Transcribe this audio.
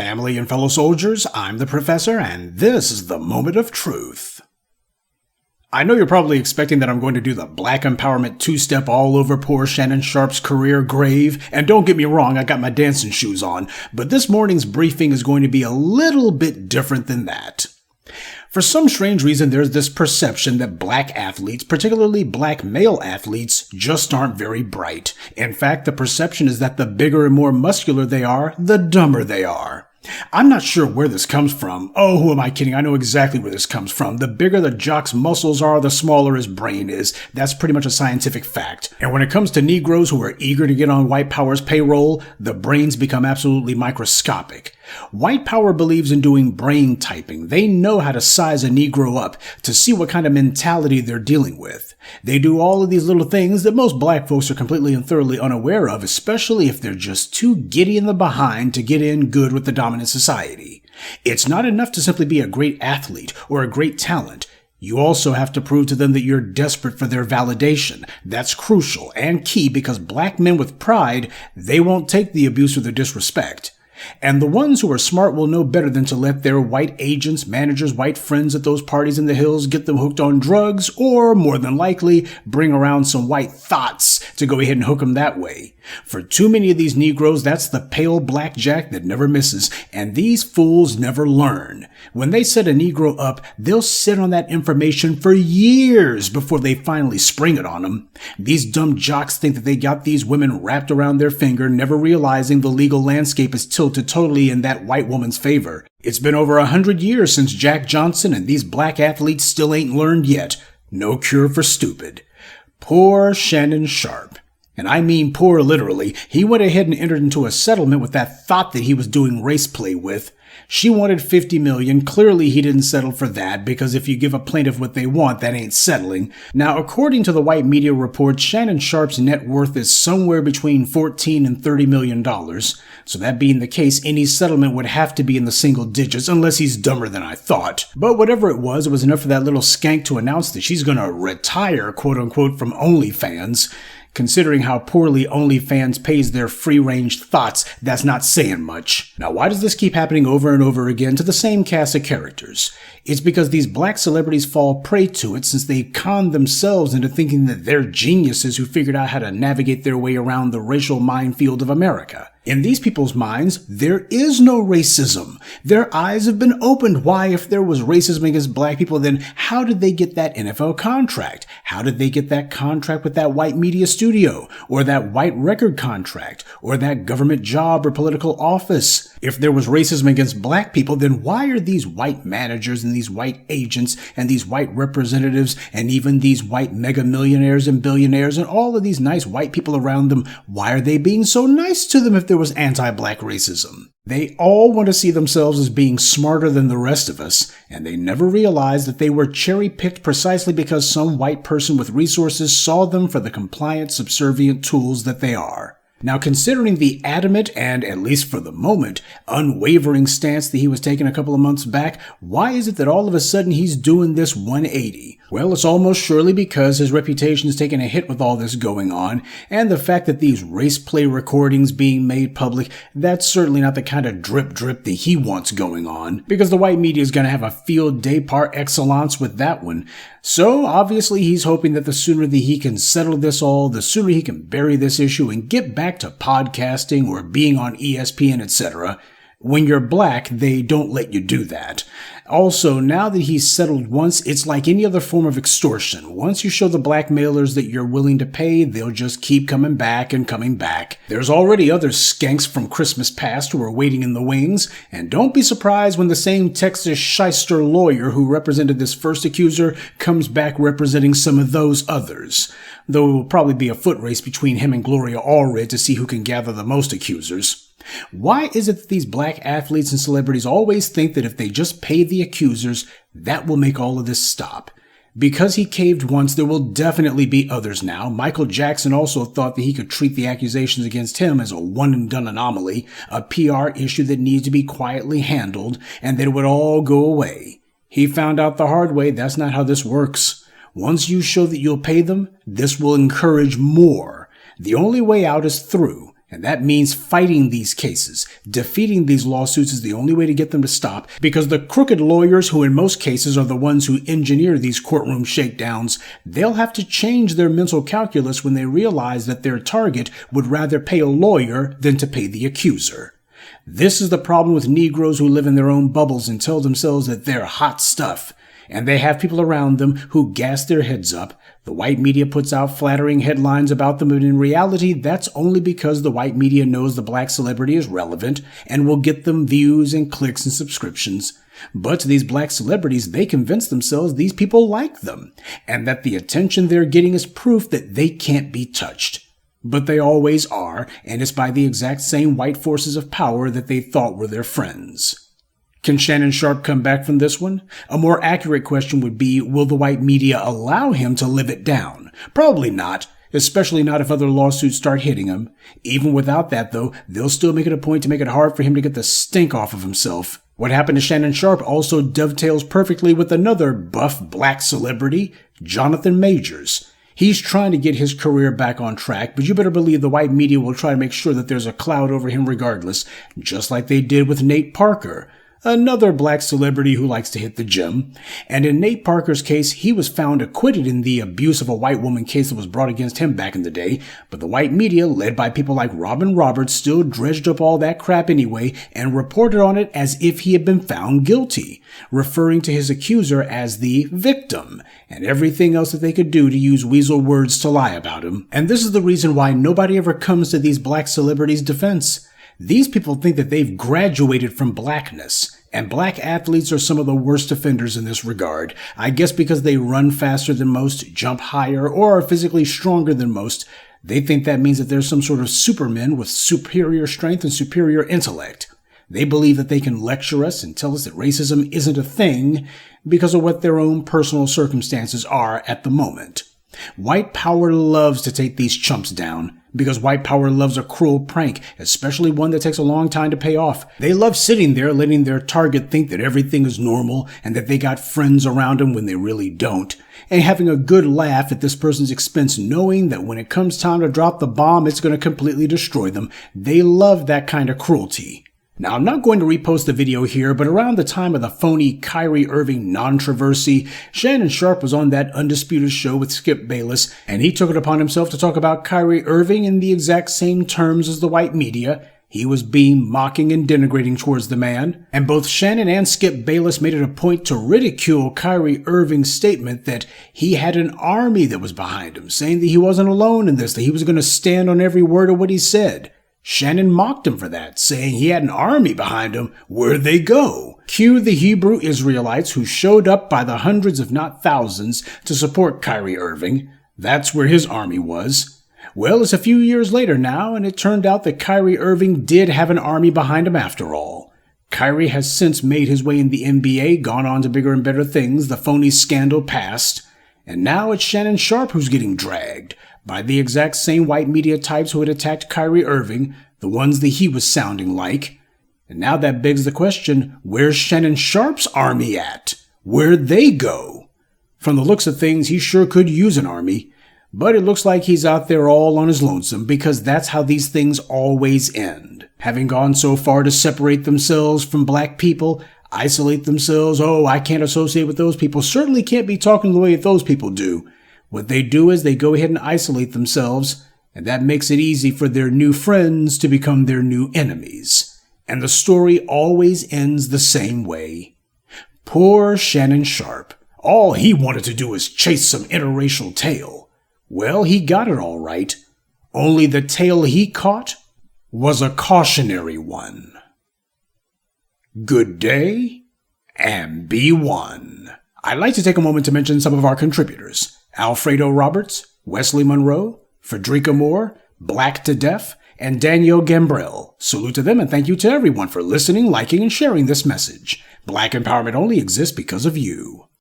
Family and fellow soldiers, I'm the Professor, and this is the Moment of Truth. I know you're probably expecting that I'm going to do the black empowerment two-step all over poor Shannon Sharpe's career grave, and don't get me wrong, I got my dancing shoes on, but this morning's briefing is going to be a little bit different than that. For some strange reason, there's this perception that black athletes, particularly black male athletes, just aren't very bright. In fact, the perception is that the bigger and more muscular they are, the dumber they are. I'm not sure where this comes from. Oh, who am I kidding? I know exactly where this comes from. The bigger the jock's muscles are, the smaller his brain is. That's pretty much a scientific fact. And when it comes to Negroes who are eager to get on white power's payroll, the brains become absolutely microscopic. White power believes in doing brain typing. They know how to size a Negro up to see what kind of mentality they're dealing with. They do all of these little things that most black folks are completely and thoroughly unaware of, especially if they're just too giddy in the behind to get in good with the dominant society. It's not enough to simply be a great athlete or a great talent. You also have to prove to them that you're desperate for their validation. That's crucial and key because black men with pride, they won't take the abuse or the disrespect. And the ones who are smart will know better than to let their white agents, managers, white friends at those parties in the hills get them hooked on drugs, or more than likely, bring around some white thoughts to go ahead and hook them that way. For too many of these Negroes, that's the pale blackjack that never misses, and these fools never learn. When they set a Negro up, they'll sit on that information for years before they finally spring it on them. These dumb jocks think that they got these women wrapped around their finger, never realizing the legal landscape is tilted totally in that white woman's favor. It's been over 100 years since Jack Johnson, and these black athletes still ain't learned yet. No cure for stupid. Poor Shannon Sharpe. And I mean poor literally. He went ahead and entered into a settlement with that thought that he was doing race play with. She wanted $50 million. Clearly he didn't settle for that because if you give a plaintiff what they want, that ain't settling. Now, according to the white media reports, Shannon Sharpe's net worth is somewhere between $14 and $30 million. So that being the case, any settlement would have to be in the single digits unless he's dumber than I thought. But whatever it was enough for that little skank to announce that she's gonna retire, quote unquote, from OnlyFans. Considering how poorly OnlyFans pays their free-range thoughts, that's not saying much. Now, why does this keep happening over and over again to the same cast of characters? It's because these black celebrities fall prey to it since they con themselves into thinking that they're geniuses who figured out how to navigate their way around the racial minefield of America. In these people's minds, there is no racism. Their eyes have been opened. Why, if there was racism against black people, then how did they get that NFL contract? How did they get that contract with that white media studio? Or that white record contract? Or that government job or political office? If there was racism against black people, then why are these white managers and these white agents and these white representatives and even these white mega millionaires and billionaires and all of these nice white people around them, why are they being so nice to them if there was anti-black racism? They all want to see themselves as being smarter than the rest of us, and they never realize that they were cherry-picked precisely because some white person with resources saw them for the compliant, subservient tools that they are. Now, considering the adamant and, at least for the moment, unwavering stance that he was taking a couple of months back, why is it that all of a sudden he's doing this 180? Well, it's almost surely because his reputation is taking a hit with all this going on, and the fact that these race play recordings being made public, that's certainly not the kind of drip that he wants going on, because the white media is going to have a field day par excellence with that one. So, obviously, he's hoping that the sooner that he can settle this all, the sooner he can bury this issue and get back to podcasting or being on ESPN, etc. When you're black, they don't let you do that. Also, now that he's settled once, it's like any other form of extortion. Once you show the blackmailers that you're willing to pay, they'll just keep coming back and coming back. There's already other skanks from Christmas past who are waiting in the wings, and don't be surprised when the same Texas shyster lawyer who represented this first accuser comes back representing some of those others. Though it will probably be a foot race between him and Gloria Allred to see who can gather the most accusers. Why is it that these black athletes and celebrities always think that if they just pay the accusers, that will make all of this stop? Because he caved once, there will definitely be others now. Michael Jackson also thought that he could treat the accusations against him as a one-and-done anomaly, a PR issue that needs to be quietly handled, and that it would all go away. He found out the hard way that's not how this works. Once you show that you'll pay them, this will encourage more. The only way out is through. And that means fighting these cases. Defeating these lawsuits is the only way to get them to stop, because the crooked lawyers, who in most cases are the ones who engineer these courtroom shakedowns, they'll have to change their mental calculus when they realize that their target would rather pay a lawyer than to pay the accuser. This is the problem with Negroes who live in their own bubbles and tell themselves that they're hot stuff. And they have people around them who gas their heads up. The white media puts out flattering headlines about them, but in reality, that's only because the white media knows the black celebrity is relevant and will get them views and clicks and subscriptions. But to these black celebrities, they convince themselves these people like them, and that the attention they're getting is proof that they can't be touched. But they always are, and it's by the exact same white forces of power that they thought were their friends. Can Shannon Sharpe come back from this one? A more accurate question would be, will the white media allow him to live it down? Probably not, especially not if other lawsuits start hitting him. Even without that, though, they'll still make it a point to make it hard for him to get the stink off of himself. What happened to Shannon Sharpe also dovetails perfectly with another buff black celebrity, Jonathan Majors. He's trying to get his career back on track, but you better believe the white media will try to make sure that there's a cloud over him regardless, just like they did with Nate Parker, another black celebrity who likes to hit the gym. And in Nate Parker's case, he was found acquitted in the abuse of a white woman case that was brought against him back in the day, but the white media, led by people like Robin Roberts, still dredged up all that crap anyway and reported on it as if he had been found guilty, referring to his accuser as the victim, and everything else that they could do to use weasel words to lie about him. And this is the reason why nobody ever comes to these black celebrities' defense. These people think that they've graduated from blackness, and black athletes are some of the worst offenders in this regard. I guess because they run faster than most, jump higher, or are physically stronger than most. They think that means that they're some sort of supermen with superior strength and superior intellect. They believe that they can lecture us and tell us that racism isn't a thing because of what their own personal circumstances are at the moment. White power loves to take these chumps down, because white power loves a cruel prank, especially one that takes a long time to pay off. They love sitting there letting their target think that everything is normal and that they got friends around them when they really don't, and having a good laugh at this person's expense, knowing that when it comes time to drop the bomb, it's going to completely destroy them. They love that kind of cruelty. Now, I'm not going to repost the video here, but around the time of the phony Kyrie Irving controversy, Shannon Sharpe was on that Undisputed show with Skip Bayless, and he took it upon himself to talk about Kyrie Irving in the exact same terms as the white media. He was being mocking and denigrating towards the man, and both Shannon and Skip Bayless made it a point to ridicule Kyrie Irving's statement that he had an army that was behind him, saying that he wasn't alone in this, that he was going to stand on every word of what he said. Shannon mocked him for that, saying he had an army behind him. Where'd they go? Cue the Hebrew Israelites who showed up by the hundreds if not thousands to support Kyrie Irving. That's where his army was. Well, it's a few years later now, and it turned out that Kyrie Irving did have an army behind him after all. Kyrie has since made his way in the NBA, gone on to bigger and better things, the phony scandal passed, and now it's Shannon Sharpe who's getting dragged by the exact same white media types who had attacked Kyrie Irving, the ones that he was sounding like. And now that begs the question, where's Shannon Sharpe's army at? Where'd they go? From the looks of things, he sure could use an army, but it looks like he's out there all on his lonesome, because that's how these things always end. Having gone so far to separate themselves from black people, isolate themselves, oh, I can't associate with those people, certainly can't be talking the way that those people do. What they do is they go ahead and isolate themselves, and that makes it easy for their new friends to become their new enemies. And the story always ends the same way. Poor Shannon Sharpe. All he wanted to do was chase some interracial tail. Well, he got it all right. Only the tail he caught was a cautionary one. Good day, and be one. I'd like to take a moment to mention some of our contributors. Alfredo Roberts, Wesley Monroe, Frederica Moore, Black to Deaf, and Daniel Gambrell. Salute to them, and thank you to everyone for listening, liking, and sharing this message. Black empowerment only exists because of you.